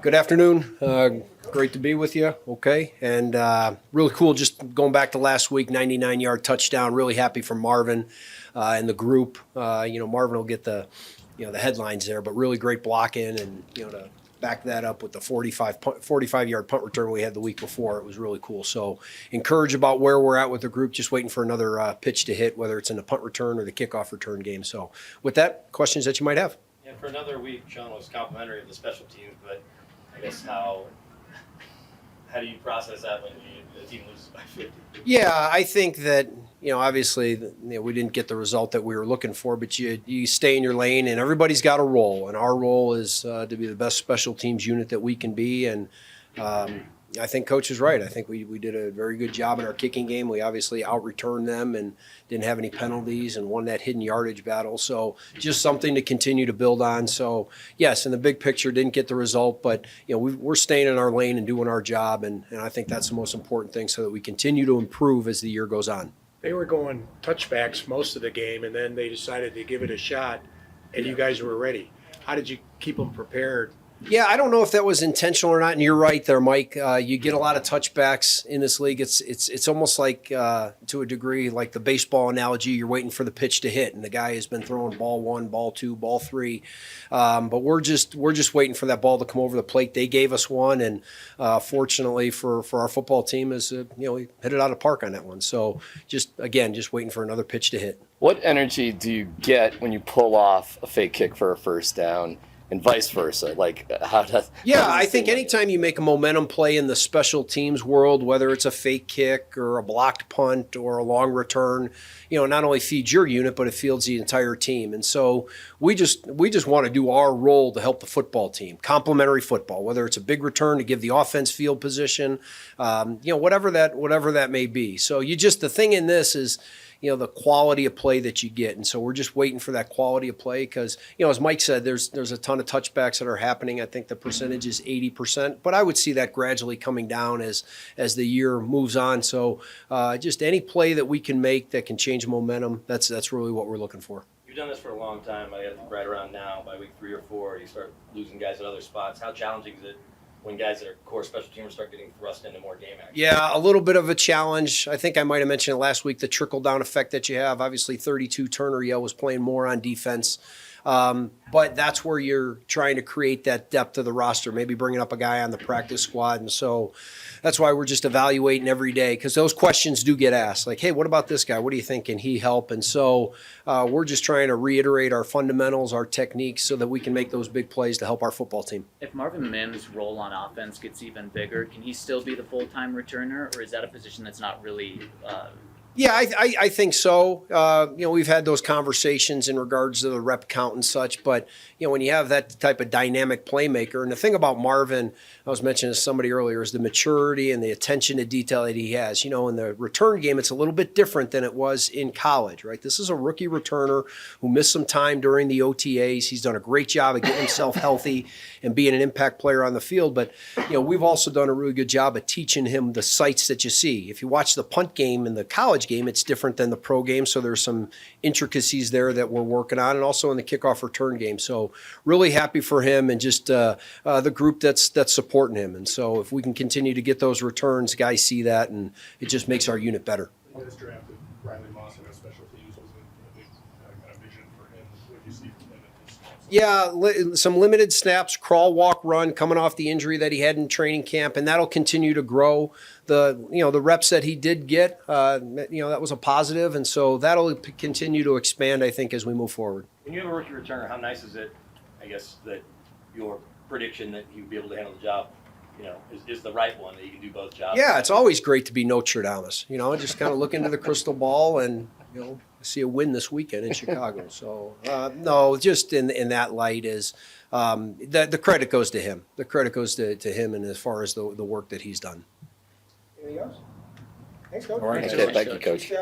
Good afternoon. Great to be with you. Okay. And really cool just going back to last week, 99-yard touchdown. Really happy for Marvin and the group. Marvin will get the headlines there, but really great blocking and, to back that up with the 45-yard punt return we had the week before. It was really cool. So encouraged about where we're at with the group, just waiting for another pitch to hit, whether it's in the punt return or the kickoff return game. So with that, questions that you might have. Yeah, for another week, Sean was complimentary of the special teams, but I guess how do you process that when the team loses by 50? Yeah, I think that, obviously, we didn't get the result that we were looking for, but you stay in your lane, and everybody's got a role, and our role is to be the best special teams unit that we can be, and I think Coach is right. I think we did a very good job in our kicking game. We obviously out-returned them and didn't have any penalties and won that hidden yardage battle. So just something to continue to build on. So, yes, in the big picture, didn't get the result, but we're staying in our lane and doing our job, and I think that's the most important thing so that we continue to improve as the year goes on. They were going touchbacks most of the game, and then they decided to give it a shot, and you guys were ready. How did you keep them prepared? Yeah, I don't know if that was intentional or not, and you're right there, Mike. You get a lot of touchbacks in this league. It's almost like, to a degree, like the baseball analogy. You're waiting for the pitch to hit, and the guy has been throwing ball one, ball two, ball three. But we're just waiting for that ball to come over the plate. They gave us one, and fortunately for our football team, we hit it out of the park on that one. So just waiting for another pitch to hit. What energy do you get when you pull off a fake kick for a first down? And vice versa, I think anytime you make a momentum play in the special teams world, whether it's a fake kick or a blocked punt or a long return, not only feeds your unit, but it feeds the entire team. And so we just want to do our role to help the football team, complementary football, whether it's a big return to give the offense field position, whatever that may be. So the thing in this is, the quality of play that you get. And so we're just waiting for that quality of play because, as Mike said, there's a ton of touchbacks that are happening. I think the percentage is 80%, but I would see that gradually coming down as the year moves on. So just any play that we can make that can change momentum, that's really what we're looking for. You've done this for a long time. I think right around now, by week 3 or 4, you start losing guys at other spots. How challenging is it when guys that are core special teamers start getting thrust into more game action? Yeah, a little bit of a challenge. I think I might have mentioned it last week, the trickle-down effect that you have. Obviously, 32 Turner Yell was playing more on defense. But that's where you're trying to create that depth of the roster, maybe bringing up a guy on the practice squad. And so that's why we're just evaluating every day because those questions do get asked. Like, hey, what about this guy? What do you think? Can he help? And so we're just trying to reiterate our fundamentals, our techniques so that we can make those big plays to help our football team. If Marvin Mims' role on offense gets even bigger, can he still be the full-time returner, or is that a position that's not really Yeah, I think so. We've had those conversations in regards to the rep count and such, but, when you have that type of dynamic playmaker, and the thing about Marvin, I was mentioning to somebody earlier, is the maturity and the attention to detail that he has. In the return game, it's a little bit different than it was in college, right? This is a rookie returner who missed some time during the OTAs. He's done a great job of getting himself healthy and being an impact player on the field, but, we've also done a really good job of teaching him the sights that you see. If you watch the punt game in the college game, it's different than the pro game, so there's some intricacies there that we're working on, and also in the kickoff return game. So really happy for him and just the group that's supporting him. And so if we can continue to get those returns, guys see that, and it just makes our unit better. You guys drafted Riley Moss in special teams. Was it a big kind of vision for him? What do you see from him at this point? Yeah, some limited snaps, crawl, walk, run, coming off the injury that he had in training camp, and that'll continue to grow. The reps that he did get, that was a positive, and so that'll continue to expand, I think, as we move forward. When you have a rookie returner, how nice is it, I guess, that your prediction that he would be able to handle the job, is the right one, that you can do both jobs? Yeah, it's always great to be Nostradamus. Just kind of look into the crystal ball and, see a win this weekend in Chicago. So, no, just in that light is the credit goes to him. The credit goes to him, and as far as the work that he's done. Anything else? Thanks, Coach. All right, thank you, Coach.